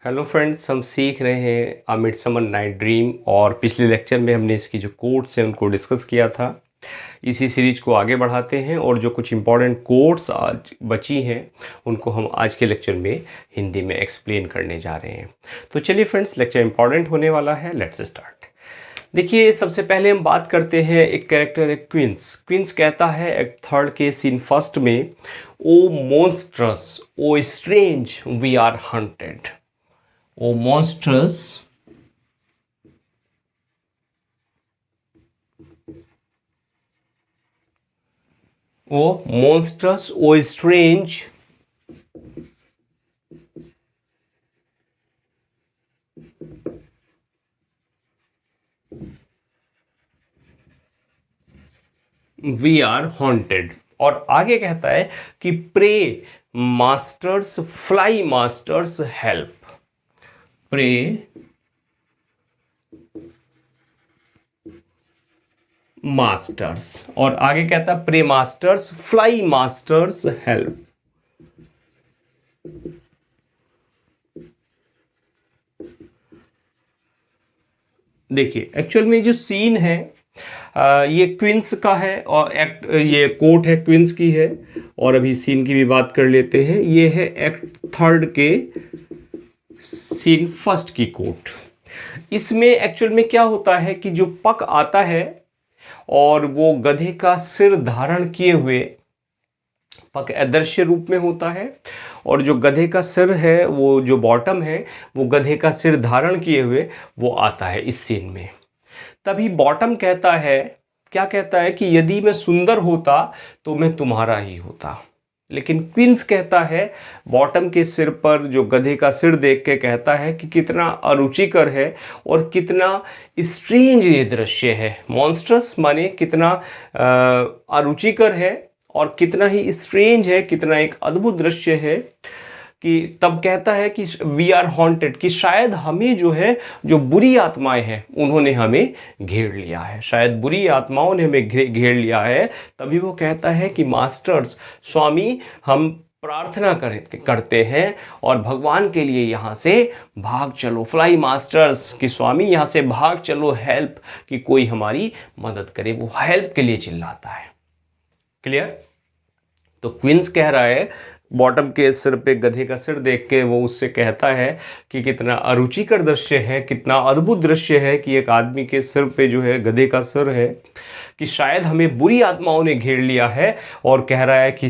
Hello friends, हम सीख रहे हैं अ मिडसमर नाइट ड्रीम। और पिछले लेक्चर में हमने इसकी जो कोट्स हैं उनको डिस्कस किया था। इसी सीरीज को आगे बढ़ाते हैं और जो कुछ इंपॉर्टेंट कोट्स आज बची हैं उनको हम आज के लेक्चर में हिंदी में एक्सप्लेन करने जा रहे हैं। तो चलिए फ्रेंड्स, लेक्चर इंपॉर्टेंट होने वाला है। Let's start. देखिए, सबसे पहले हम बात करते हैं, एक कैरेक्टर है क्विंस। क्विंस कहता है एक्ट थर्ड के सीन फर्स्ट में, O monstrous, O strange, we are haunted. O monstrous, O monstrous, O strange, we are haunted. और आगे कहता है कि pray masters, fly masters help. Pray masters, और आगे कहता है pray masters, fly masters help. देखिए, एक्चुअल में जो सीन है ये क्वींस का है और एक्ट, ये कोट है क्वींस की है। और अभी सीन की भी बात कर लेते हैं। ये है एक्ट थर्ड के सीन फर्स्ट की कोट। इसमें एक्चुअल में क्या होता है कि जो पक आता है और वो गधे का सिर धारण किए हुए, पक अदृश्य रूप में होता है और जो गधे का सिर है, वो जो बॉटम है, वो गधे का सिर धारण किए हुए वो आता है इस सीन में। तभी बॉटम कहता है, क्या कहता है कि यदि मैं सुंदर होता तो मैं तुम्हारा ही होता। लेकिन क्वींस कहता है बॉटम के सिर पर, जो गधे का सिर देख के कहता है कि कितना अरुचिकर है और कितना स्ट्रेंज ये दृश्य है। मॉन्स्ट्रस माने कितना अरुचिकर है और कितना ही स्ट्रेंज है, कितना एक अद्भुत दृश्य है। कि तब कहता है कि वी आर हॉन्टेड, कि शायद हमें जो है, जो बुरी आत्माएं हैं उन्होंने हमें घेर लिया है, शायद बुरी आत्माओं ने हमें घेर लिया है। तभी वो कहता है कि मास्टर्स, स्वामी, हम प्रार्थना करते हैं और भगवान के लिए यहाँ से भाग चलो। फ्लाई मास्टर्स, कि स्वामी यहाँ से भाग चलो, हेल्प, कि कोई हमारी मदद करे। वो हेल्प के लिए चिल्लाता है। क्लियर? तो क्वींस कह रहा है, बॉटम के सिर पे गधे का सिर देख के वो उससे कहता है कि कितना अरुचिकर दृश्य है, कितना अद्भुत दृश्य है कि एक आदमी के सिर पे जो है गधे का सिर है, कि शायद हमें बुरी आत्माओं ने घेर लिया है। और कह रहा है कि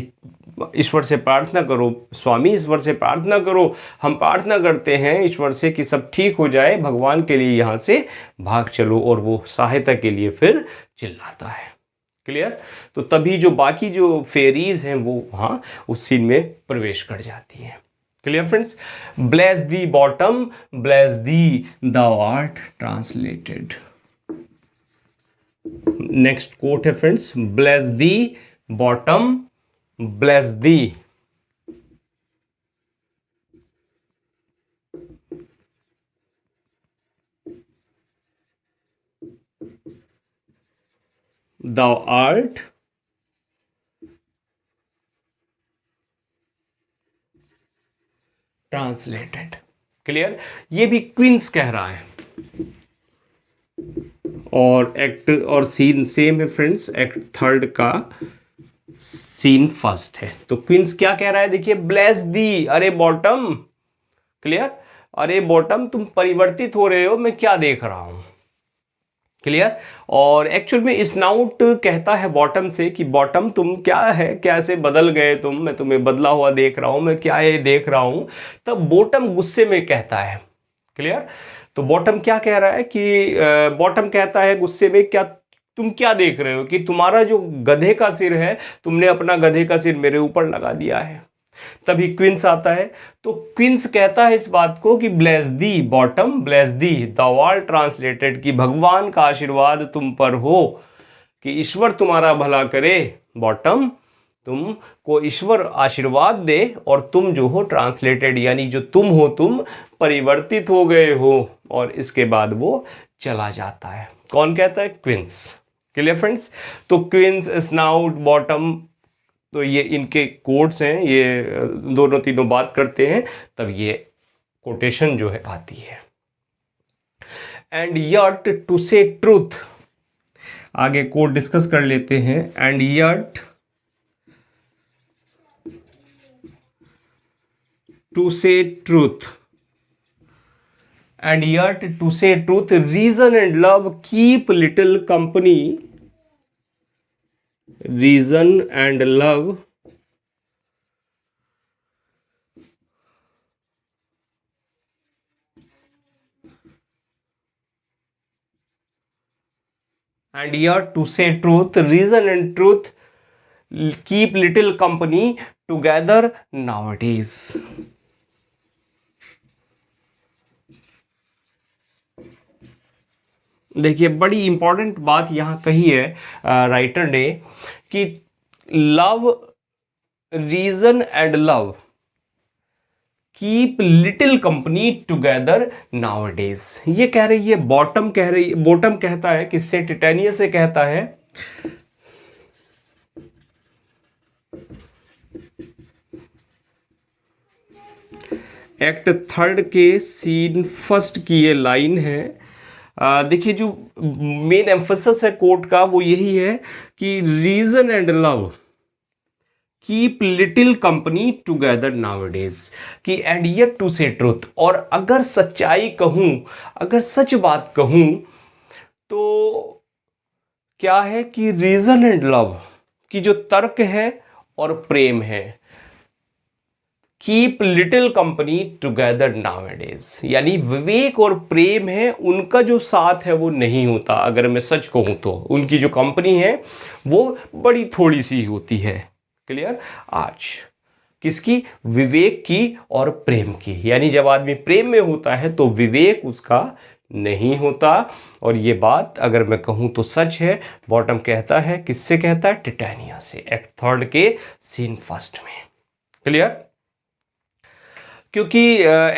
ईश्वर से प्रार्थना करो, स्वामी ईश्वर से प्रार्थना करो, हम प्रार्थना करते हैं ईश्वर से कि सब ठीक हो जाए, भगवान के लिए यहाँ से भाग चलो। और वो सहायता के लिए फिर चिल्लाता है। क्लियर? तो तभी जो बाकी जो फेरीज हैं वो वहाँ उस सीन में प्रवेश कर जाती हैं। Clear friends? Bless thee bottom, bless thee thou art translated. Next quote है friends, bless thee bottom, bless thee thou art translated. Clear? ये भी क्वींस कह रहा है और एक्ट और सीन सेम है फ्रेंड्स। एक्ट थर्ड का सीन फर्स्ट है। तो क्वींस क्या कह रहा है? देखिए, ब्लेस दी, अरे बॉटम। क्लियर? अरे बॉटम, तुम परिवर्तित हो रहे हो, मैं क्या देख रहा हूं। क्लियर? और एक्चुअल में स्नाउट कहता है बॉटम से कि बॉटम, तुम क्या है, कैसे बदल गए तुम, मैं तुम्हें बदला हुआ देख रहा हूं, मैं क्या ये देख रहा हूं। तब बॉटम गुस्से में कहता है। क्लियर? तो बॉटम क्या कह रहा है कि बॉटम कहता है गुस्से में, क्या तुम क्या देख रहे हो कि तुम्हारा जो गधे का सिर है, तुमने अपना गधे का सिर मेरे ऊपर लगा दिया है। तभी क्वींस आता है। तो क्वींस कहता है इस बात को कि bless thee bottom, bless thee thou art translated, कि भगवान का आशीर्वाद तुम पर हो, कि ईश्वर तुम्हारा भला करे। बॉटम, तुम को ईश्वर आशीर्वाद दे और तुम जो हो ट्रांसलेटेड, यानी जो तुम हो, तुम परिवर्तित हो गए हो। और इसके बाद वो चला जाता है। कौन कहता है? क्वींस। Clear friends? तो क्वींस, स्नाउट, बॉटम, तो ये इनके कोड्स हैं, ये दोनों तीनों बात करते हैं, तब ये कोटेशन जो है आती है। And yet to say truth, आगे कोट डिस्कस कर लेते हैं। And yet to say truth, and yet to say truth, reason and love keep little company. Reason and love and yet to say truth, reason and truth keep little company together nowadays. देखिए बड़ी important बात यहाँ कही है writer ने कि love, reason and love keep little company together nowadays. ये कह रही है, बॉटम कह रही है, बॉटम कहता है, किससे? टिटेनियस से कहता है एक्ट थर्ड के सीन फर्स्ट की ये लाइन है। देखिए जो मेन एम्फेसिस है कोर्ट का वो यही है कि reason and love keep little company together nowadays, कि and yet to say truth, और अगर सच्चाई कहूं, अगर सच बात कहूं तो क्या है कि रीजन एंड लव की जो तर्क है और प्रेम है, keep little company together nowadays, यानी विवेक और प्रेम है, उनका जो साथ है वो नहीं होता। अगर मैं सच कहूं तो उनकी जो कंपनी है वो बड़ी थोड़ी सी होती है। क्लियर? आज किसकी? विवेक की और प्रेम की, यानी जब आदमी प्रेम में होता है तो विवेक उसका नहीं होता। और ये बात अगर मैं कहूं तो सच है। बॉटम कहता है, किससे कहता है? टिटेनिया से, एक्ट थर्ड के सीन फर्स्ट में। क्लियर? क्योंकि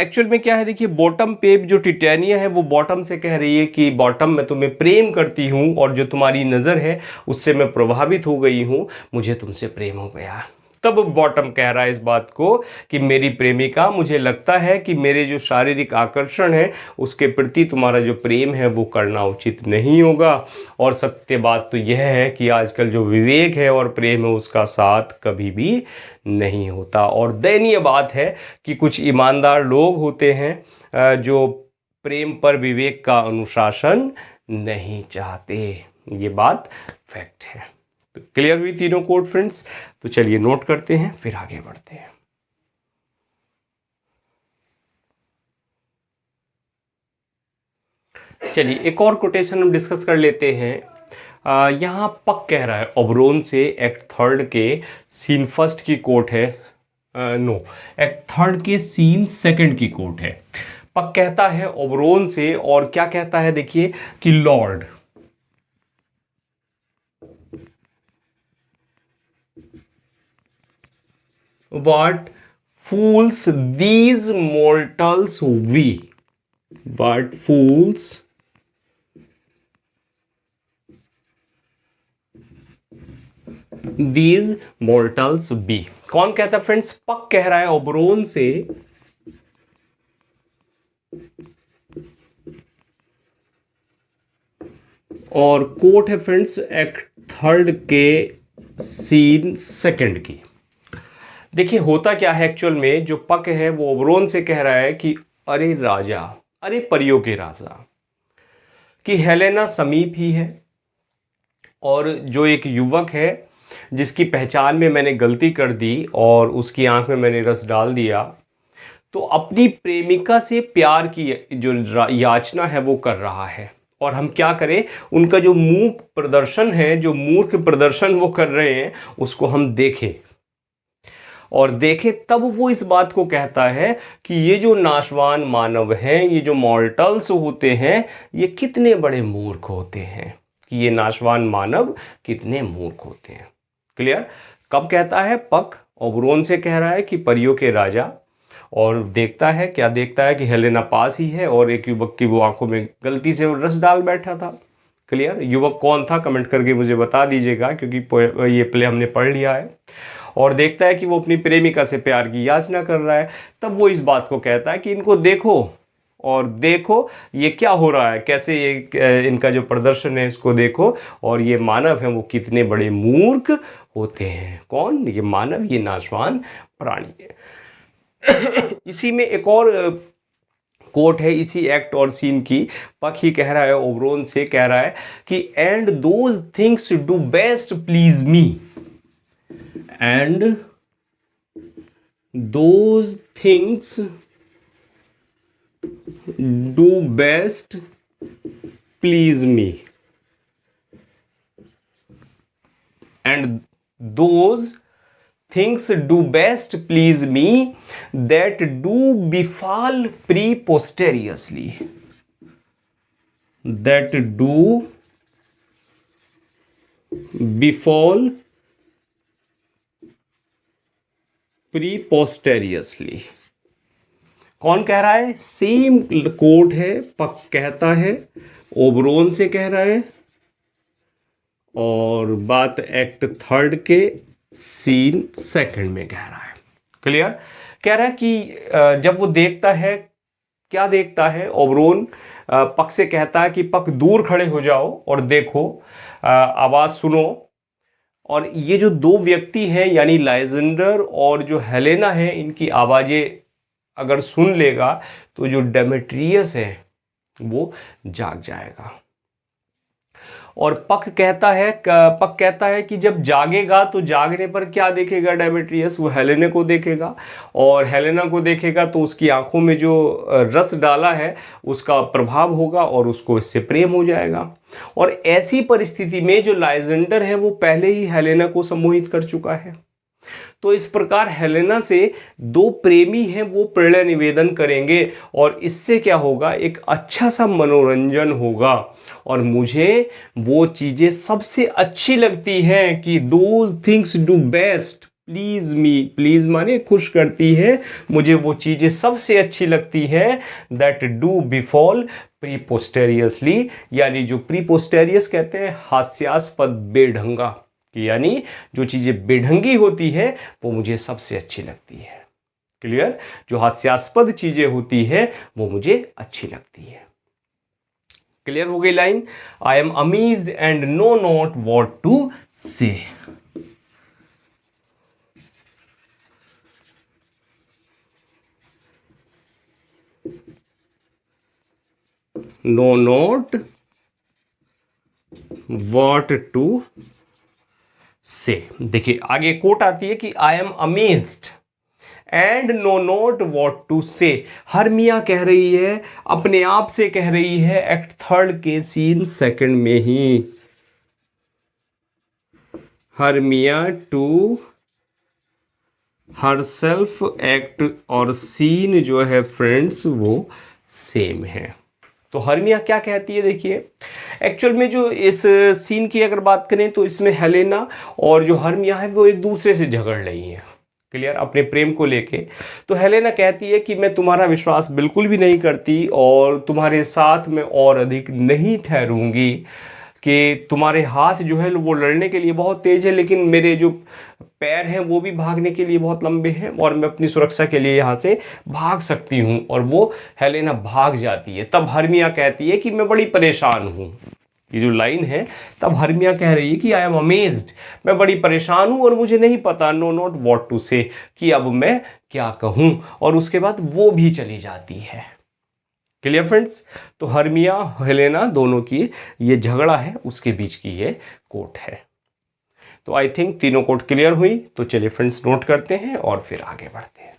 एक्चुअल में क्या है, देखिए बॉटम पे जो टिटेनिया है वो बॉटम से कह रही है कि बॉटम मैं तुम्हें प्रेम करती हूँ और जो तुम्हारी नज़र है उससे मैं प्रभावित हो गई हूँ, मुझे तुमसे प्रेम हो गया। तब बॉटम कह रहा है इस बात को कि मेरी प्रेमिका, मुझे लगता है कि मेरे जो शारीरिक आकर्षण है उसके प्रति तुम्हारा जो प्रेम है वो करना उचित नहीं होगा। और सत्य बात तो यह है कि आजकल जो विवेक है और प्रेम है उसका साथ कभी भी नहीं होता। और दयनीय बात है कि कुछ ईमानदार लोग होते हैं जो प्रेम पर विवेक का अनुशासन नहीं चाहते। ये बात फैक्ट है। तो क्लियर हुई तीनों कोड फ्रेंड्स? तो चलिए नोट करते हैं फिर आगे बढ़ते हैं। चलिए एक और कोटेशन हम डिस्कस कर लेते हैं। यहाँ पक कह रहा है ओबरोन से, एक्ट थर्ड के सीन फर्स्ट की कोट है, एक्ट थर्ड के सीन सेकंड की कोट है। पक कहता है ओबरोन से, और क्या कहता है देखिए कि Lord, what fools these mortals we, what fools these mortals be। कौन कहता है फ्रेंड्स? पक कह रहा है ओबरोन से, और कोट है फ्रेंड्स एक्ट थर्ड के सीन सेकंड की। देखिए होता क्या है एक्चुअल में, जो पक है वो ओबरोन से कह रहा है कि अरे राजा, अरे परियों के राजा, कि हेलेना समीप ही है, और जो एक युवक है जिसकी पहचान में मैंने गलती कर दी और उसकी आंख में मैंने रस डाल दिया, तो अपनी प्रेमिका से प्यार की जो याचना है वो कर रहा है। और हम क्या करें, उनका जो मूक प्रदर्शन है, जो मूर्ख प्रदर्शन वो कर रहे हैं, उसको हम देखें, और देखें तब वो इस बात को कहता है कि ये जो नाशवान मानव हैं, ये जो मॉर्टल्स होते हैं, ये कितने बड़े मूर्ख होते हैं, कि ये नाशवान मानव कितने मूर्ख होते हैं। क्लियर? कब कहता है? पक ओबरोन से कह रहा है कि परियों के राजा, और देखता है, क्या देखता है कि हेलेना पास ही है और एक युवक की वो आंखों में गलती से रस डाल बैठा था। क्लियर? युवक कौन था कमेंट करके मुझे बता दीजिएगा, क्योंकि ये प्ले हमने पढ़ लिया है। और देखता है कि वो अपनी प्रेमिका से प्यार की याचना कर रहा है, तब वो इस बात को कहता है कि इनको देखो और देखो ये क्या हो रहा है, कैसे ये इनका जो प्रदर्शन है इसको देखो, और ये मानव है वो कितने बड़े मूर्ख होते हैं। कौन? ये मानव, ये नाशवान प्राणी है। इसी में एक और कोट है इसी एक्ट और सीन की। पक ही कह रहा है ओबरोन से, कह रहा है कि and those things do best please me, and those things do best please me, and those things do best please me that do befall preposterously, that do befall preposterously। कौन कह रहा है? सेम कोट है, पक कहता है, ओबरोन से कह रहा है, और बात एक्ट थर्ड के सीन सेकंड में कह रहा है। क्लियर? कह रहा है कि जब वो देखता है, क्या देखता है? ओबरोन पक से कहता है कि पक दूर खड़े हो जाओ और देखो, आवाज सुनो, और ये जो दो व्यक्ति हैं यानी लाइजेंडर और जो हेलेना है, इनकी आवाजें अगर सुन लेगा तो जो डेमेट्रियस है वो जाग जाएगा। और पक कहता है कि जब जागेगा तो जागने पर क्या देखेगा डेमेट्रियस? वो हेलेना को देखेगा, और हेलेना को देखेगा तो उसकी आंखों में जो रस डाला है उसका प्रभाव होगा और उसको इससे प्रेम हो जाएगा। और ऐसी परिस्थिति में जो लाइजेंडर है वो पहले ही हेलेना को सम्मोहित कर चुका है। तो इस प्रकार हेलेना से दो प्रेमी हैं वो प्रणय निवेदन करेंगे, और इससे क्या होगा? एक अच्छा सा मनोरंजन होगा। और मुझे वो चीज़ें सबसे अच्छी लगती हैं कि those things do best please me, please माने खुश करती है, मुझे वो चीज़ें सबसे अच्छी लगती हैं दैट डू बिफॉल प्रीपोस्टेरियसली, यानी जो प्रीपोस्टेरियस कहते हैं हास्यास्पद, बेढंगा, यानी जो चीज़ें बेढंगी होती है वो मुझे सबसे अच्छी लगती है। क्लियर? जो हास्यास्पद चीज़ें होती है वो मुझे अच्छी लगती है। क्लियर हो गई line? I am amazed and know not what to say. Know not what to say. देखिए आगे कोट आती है कि I am amazed and know not what to say. Hermia कह रही है, अपने आप से कह रही है, एक्ट थर्ड के सीन सेकंड में ही। हरमिया टू हरसेल्फ, एक्ट और सीन जो है फ्रेंड्स वो सेम है। तो हरमिया क्या कहती है? देखिए एक्चुअल में जो इस सीन की अगर बात करें तो इसमें हेलेना और जो हरमिया है वो एक दूसरे से झगड़ रही हैं। क्लियर? अपने प्रेम को लेके। तो हेलेना कहती है कि मैं तुम्हारा विश्वास बिल्कुल भी नहीं करती और तुम्हारे साथ मैं और अधिक नहीं ठहरूंगी, कि तुम्हारे हाथ जो है वो लड़ने के लिए बहुत तेज है, लेकिन मेरे जो पैर हैं वो भी भागने के लिए बहुत लंबे हैं, और मैं अपनी सुरक्षा के लिए यहाँ से भाग सकती हूँ। और वो हेलेना भाग जाती है। तब हरमिया कहती है कि मैं बड़ी परेशान हूँ। ये जो लाइन है, तब हरमिया कह रही है कि आई एम अमेज्ड, मैं बड़ी परेशान हूँ और मुझे नहीं पता, नो नॉट व्हाट टू से, कि अब मैं क्या कहूँ। और उसके बाद वो भी चली जाती है। Clear friends? तो हरमिया हेलेना दोनों की ये झगड़ा है, उसके बीच की ये कोट है। तो आई थिंक तीनों कोट क्लियर हुई। तो चलिए फ्रेंड्स नोट करते हैं और फिर आगे बढ़ते हैं।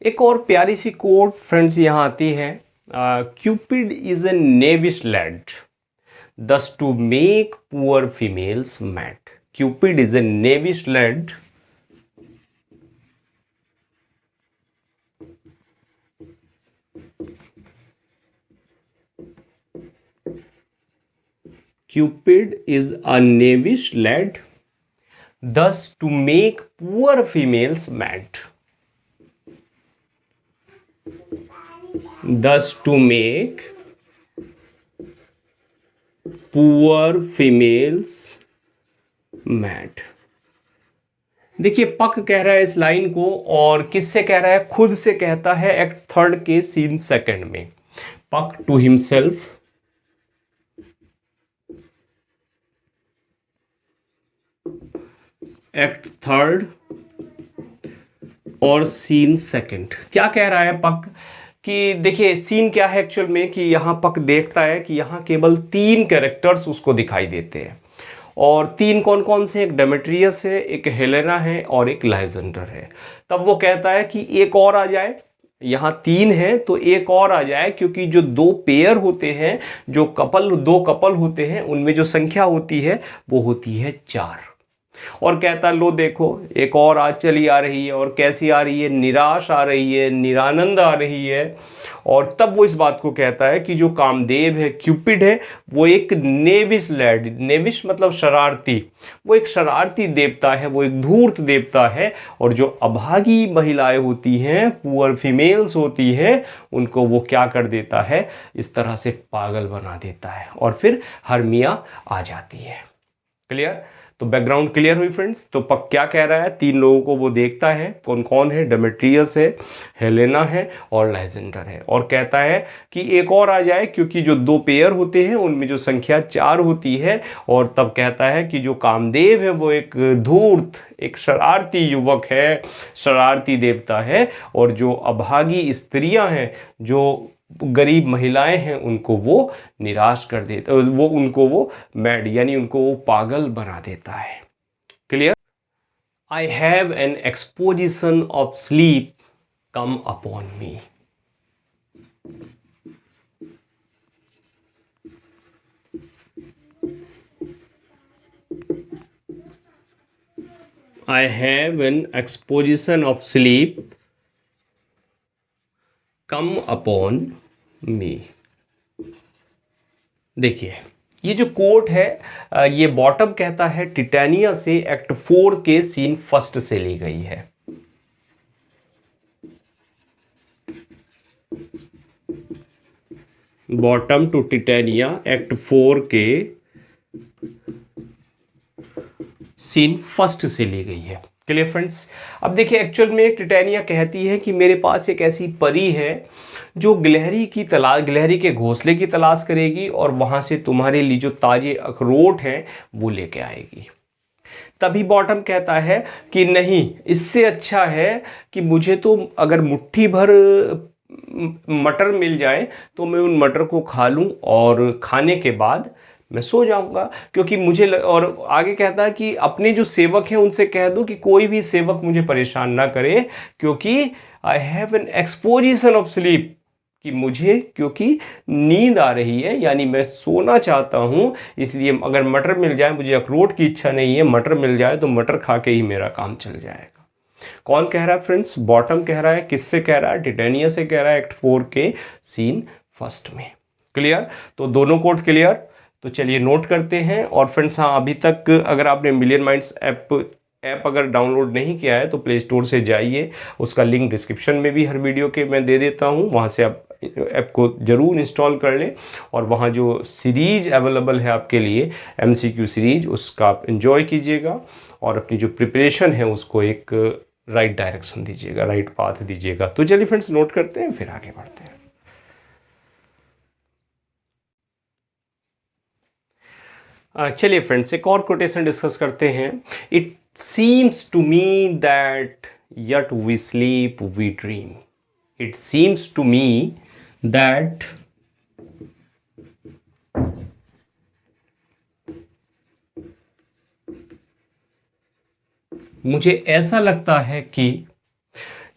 एक और प्यारी सी कोट फ्रेंड्स यहां आती है, Cupid is a knavish lad thus to make poor females mad। Cupid is a knavish lad Cupid is a knavish lad thus to make poor females mad। Thus to make poor females mad. देखिए पक कह रहा है इस line को, और किससे कह रहा है? खुद से कहता है एक्ट थर्ड के सीन सेकंड में। पक टू हिमसेल्फ, एक्ट थर्ड और सीन सेकंड। क्या कह रहा है पक? कि देखिए सीन क्या है एक्चुअल में, कि यहां पक देखता है कि यहां केवल 3 कैरेक्टर्स उसको दिखाई देते हैं, और 3 कौन कौन से? एक डेमेट्रियस है, एक हेलेना है और एक लाइजेंडर है। तब वो कहता है कि एक और आ जाए, यहाँ 3 है तो एक और आ जाए, क्योंकि जो 2 पेयर होते हैं, जो कपल 2 कपल होते हैं, उनमें जो संख्या होती है वो होती है 4। और कहता लो देखो एक और आज चली आ रही है, और कैसी आ रही है? निराश आ रही है, निरानंद आ रही है। और तब वो इस बात को कहता है कि जो कामदेव है, क्यूपिड है, वो एक नेविश लैड, नेविश मतलब शरारती, वो एक शरारती देवता है, वो एक धूर्त देवता है। और जो अभागी महिलाएं होती हैं, पुअर फीमेल्स होती हैं, उनको वो क्या कर देता है? इस तरह से पागल बना देता है, और फिर हर्मिया आ जाती है। क्लियर? तो बैकग्राउंड क्लियर हुई फ्रेंड्स। तो पक क्या कह रहा है? 3 लोगों को वो देखता है, कौन कौन है? डेमेट्रियस है, हेलेना है और लाइजेंडर है। और कहता है कि एक और आ जाए, क्योंकि जो 2 पेयर होते हैं उनमें जो संख्या 4 होती है। और तब कहता है कि जो कामदेव है वो एक धूर्त, एक शरारती युवक है, शरारती देवता है। और जो अभागी स्त्रियां हैं, जो गरीब महिलाएं हैं, उनको वो निराश कर देता, वो उनको वो मैड यानी उनको वो पागल बना देता है। Clear? I have an exposition of sleep come upon me. I have an exposition of sleep come upon मी। देखिए ये जो कोट है, ये बॉटम कहता है टिटेनिया से एक्ट 4 के सीन फर्स्ट से ली गई है। बॉटम टू टिटेनिया एक्ट 4 के सीन फर्स्ट से ली गई है। Clear friends? अब देखिए एक्चुअल में टिटेनिया कहती है कि मेरे पास एक ऐसी परी है जो गिलहरी के घोंसले की तलाश करेगी, और वहां से तुम्हारे लिए जो ताजे अखरोट हैं वो लेके आएगी। तभी बॉटम कहता है कि नहीं, इससे अच्छा है कि मुझे तो अगर मुट्ठी भर मटर मिल जाए तो मैं उन मटर को खा लूं, और खाने के बाद मैं सो जाऊंगा, क्योंकि मुझे और आगे कहता है कि अपने जो सेवक हैं उनसे कह दो कि कोई भी सेवक मुझे परेशान ना करे, क्योंकि I have an exposition of sleep, कि मुझे क्योंकि नींद आ रही है, यानी मैं सोना चाहता हूं, इसलिए अगर मटर मिल जाए, मुझे अखरोट की इच्छा नहीं है, मटर मिल जाए तो मटर खा के ही मेरा काम चल जाएगा। कौन कह रहा है फ्रेंड्स? बॉटम कह रहा है। किससे कह रहा है? टिटेनिया से कह रहा है, एक्ट 4 के सीन फर्स्ट में। क्लियर? तो दोनों कोड क्लियर। तो चलिए नोट करते हैं। और फ्रेंड्स हाँ, अभी तक अगर आपने मिलियन माइंड्स ऐप अगर डाउनलोड नहीं किया है तो प्ले स्टोर से जाइए, उसका लिंक डिस्क्रिप्शन में भी हर वीडियो के मैं दे देता हूँ, वहाँ से आप ऐप को ज़रूर इंस्टॉल कर लें। और वहाँ जो सीरीज अवेलेबल है आपके लिए, MCQ सीरीज, उसका आप एंजॉय कीजिएगा, और अपनी जो प्रिपरेशन है उसको एक राइट डायरेक्शन दीजिएगा, राइट पाथ दीजिएगा। तो चलिए फ्रेंड्स नोट करते हैं, फिर आगे बढ़ते हैं। चलिए फ्रेंड्स एक और कोटेशन डिस्कस करते हैं। It seems to me that yet we sleep we dream. It seems to me that मुझे ऐसा लगता है कि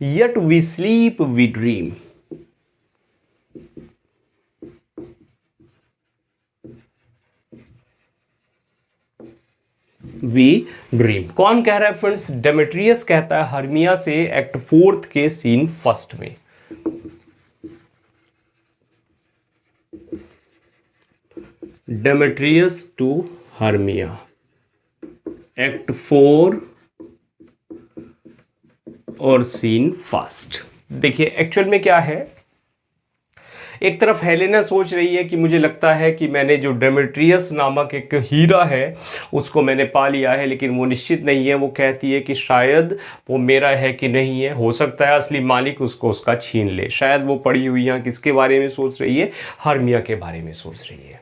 yet we sleep we dream. We dream. कौन कह रहा है फ्रेंड्स? डेमेट्रियस कहता है हर्मिया से एक्ट 4 के सीन फर्स्ट में। डेमेट्रियस टू हर्मिया एक्ट 4 और सीन फर्स्ट। देखिए एक्चुअल में क्या है, एक तरफ हेलेना सोच रही है कि मुझे लगता है कि मैंने जो डेमेट्रियस नामक एक हीरा है उसको मैंने पा लिया है, लेकिन वो निश्चित नहीं है। वो कहती है कि शायद वो मेरा है कि नहीं है, हो सकता है असली मालिक उसको उसका छीन ले। शायद वो पड़ी हुई यहाँ किसके बारे में सोच रही है, हर्मिया के बारे में सोच रही है।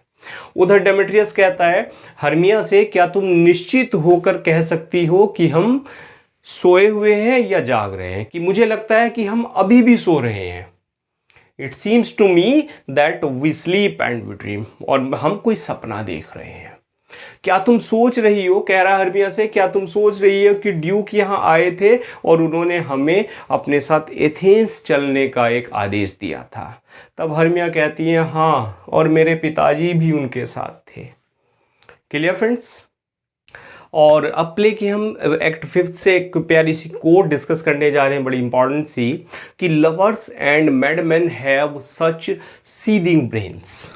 उधर डेमेट्रियस कहता है हर्मिया से, क्या तुम निश्चित होकर कह सकती हो कि हम सोए हुए हैं या जाग रहे हैं? कि मुझे लगता है कि हम अभी भी सो रहे हैं। It seems to me that we sleep and we dream, और हम कोई सपना देख रहे हैं। क्या तुम सोच रही हो, कह रहा हर्मिया से, क्या तुम सोच रही हो कि ड्यूक यहाँ आए थे और उन्होंने हमें अपने साथ एथेंस चलने का एक आदेश दिया था? तब हर्मिया कहती है हाँ, और मेरे पिताजी भी उनके साथ थे। Clear friends? और अब प्ले की हम एक्ट 5 से एक प्यारी सी कोट डिस्कस करने जा रहे हैं, बड़ी इंपॉर्टेंट सी, कि lovers and madmen have such seething brains.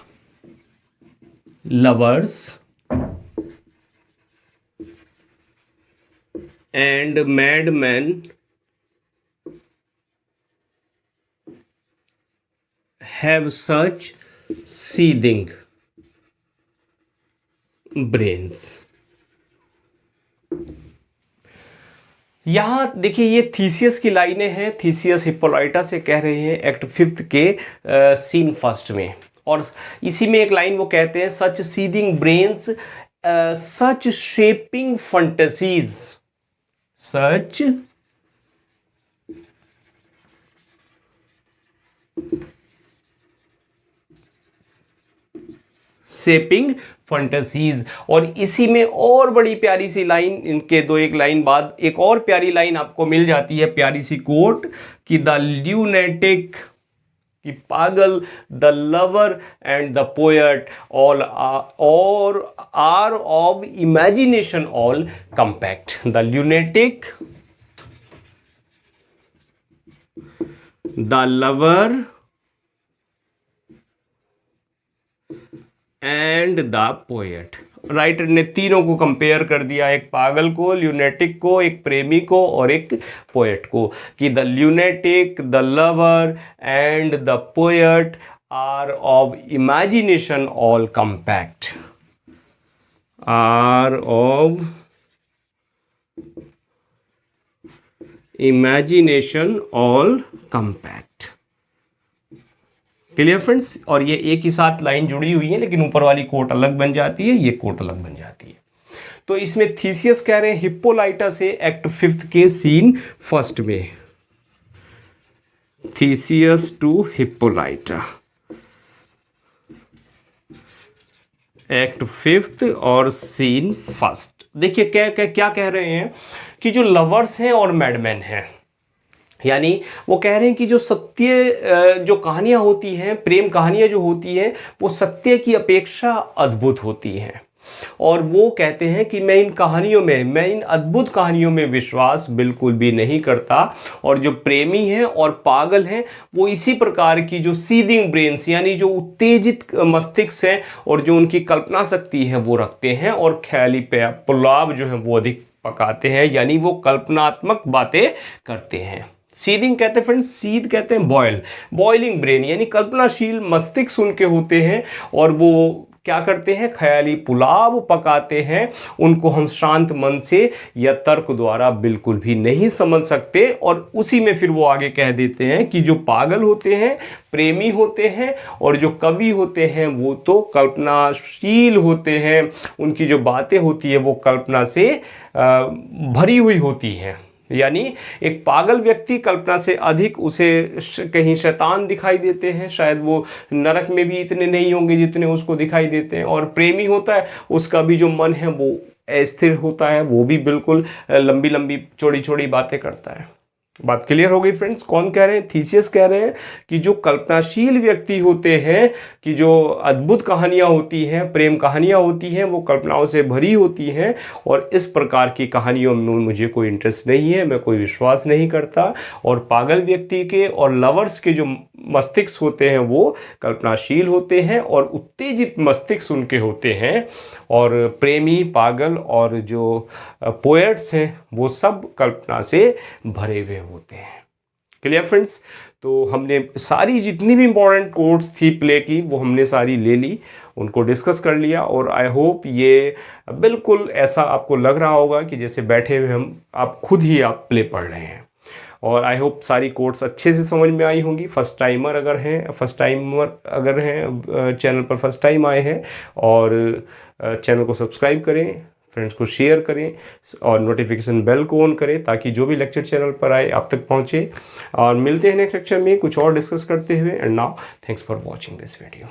Lovers and madmen have such seething brains. यहां देखिए, ये थीसियस की लाइनें हैं। थीसियस हिप्पोलाइटा से कह रहे हैं एक्ट 5 के सीन फर्स्ट में, और इसी में एक लाइन वो कहते हैं, सच सीदिंग ब्रेन्स, सच शेपिंग फंटेसीज, सच शेपिंग फंटेसीज। और इसी में और बड़ी प्यारी सी लाइन, इनके दो एक लाइन बाद एक और प्यारी लाइन आपको मिल जाती है, प्यारी सी कोट, कि द ल्यूनेटिक, कि पागल, the lover and the poet all are of imagination all compact. The lunatic, the lover and the poet. Writer ने तीनों को कंपेयर कर दिया, एक पागल को, ल्यूनेटिक को, एक प्रेमी को, और एक पोएट को, कि the lunatic, the lover and the poet are of imagination all compact, are of imagination all compact. Clear friends? और ये एक ही साथ लाइन जुड़ी हुई है, लेकिन ऊपर वाली कोट अलग बन जाती है, ये कोट अलग बन जाती है। तो इसमें थीसियस कह रहे हैं हिप्पोलाइटा से एक्ट 5 के सीन फर्स्ट में, थीसियस टू हिप्पोलाइटा, एक्ट 5 और सीन फर्स्ट। देखिए क्या कह रहे हैं, कि जो लवर्स हैं और मैडमैन हैं, यानी वो कह रहे हैं कि जो सत्य जो कहानियाँ होती हैं, प्रेम कहानियाँ जो होती हैं, वो सत्य की अपेक्षा अद्भुत होती हैं। और वो कहते हैं कि मैं इन अद्भुत कहानियों में विश्वास बिल्कुल भी नहीं करता। और जो प्रेमी हैं और पागल हैं, वो इसी प्रकार की जो सीदिंग ब्रेन्स, यानी जो उत्तेजित मस्तिष्क हैं और जो उनकी कल्पना शक्ति है वो रखते हैं, और ख्याली पुलाव जो है वो अधिक पकाते हैं, यानी वो कल्पनात्मक बातें करते हैं। सीदिंग कहते हैं फ्रेंड्स, सीद कहते हैं बॉइलिंग ब्रेन, यानी कल्पनाशील मस्तिष्क उनके होते हैं, और वो क्या करते हैं, ख्याली पुलाव पकाते हैं। उनको हम शांत मन से या तर्क द्वारा बिल्कुल भी नहीं समझ सकते। और उसी में फिर वो आगे कह देते हैं कि जो पागल होते हैं, प्रेमी होते हैं, और जो कवि होते हैं, वो तो कल्पनाशील होते हैं। उनकी जो बातें होती है वो कल्पना से भरी हुई होती हैं। यानी एक पागल व्यक्ति कल्पना से अधिक उसे कहीं शैतान दिखाई देते हैं, शायद वो नरक में भी इतने नहीं होंगे जितने उसको दिखाई देते हैं। और प्रेमी होता है, उसका भी जो मन है वो अस्थिर होता है, वो भी बिल्कुल लंबी लंबी चौड़ी चौड़ी बातें करता है। बात क्लियर हो गई फ्रेंड्स? कौन कह रहे हैं? थीसियस कह रहे हैं कि जो कल्पनाशील व्यक्ति होते हैं, कि जो अद्भुत कहानियाँ होती हैं, प्रेम कहानियाँ होती हैं, वो कल्पनाओं से भरी होती हैं, और इस प्रकार की कहानियों में मुझे कोई इंटरेस्ट नहीं है, मैं कोई विश्वास नहीं करता। और पागल व्यक्ति के और लवर्स के जो मस्तिष्क होते हैं वो कल्पनाशील होते हैं और उत्तेजित मस्तिष्क उनके होते हैं। और प्रेमी, पागल और जो पोएट्स हैं वो सब कल्पना से भरे हुए होते हैं। Clear friends? तो हमने सारी जितनी भी इम्पोर्टेंट कोड्स थी प्ले की वो हमने सारी ले ली, उनको डिस्कस कर लिया। और आई होप ये बिल्कुल ऐसा आपको लग रहा होगा कि जैसे बैठे हुए आप खुद ही आप प्ले पढ़ रहे हैं। और आई होप सारी कोड्स अच्छे से समझ में आई होंगी। फर्स्ट टाइमर अगर हैं चैनल पर फर्स्ट टाइम आए हैं, और चैनल को सब्सक्राइब करें, फ्रेंड्स को शेयर करें और नोटिफिकेशन बेल को ऑन करें ताकि जो भी लेक्चर चैनल पर आए आप तक पहुंचे। और मिलते हैं नेक्स्ट लेक्चर में कुछ और डिस्कस करते हुए। And now thanks for watching this video.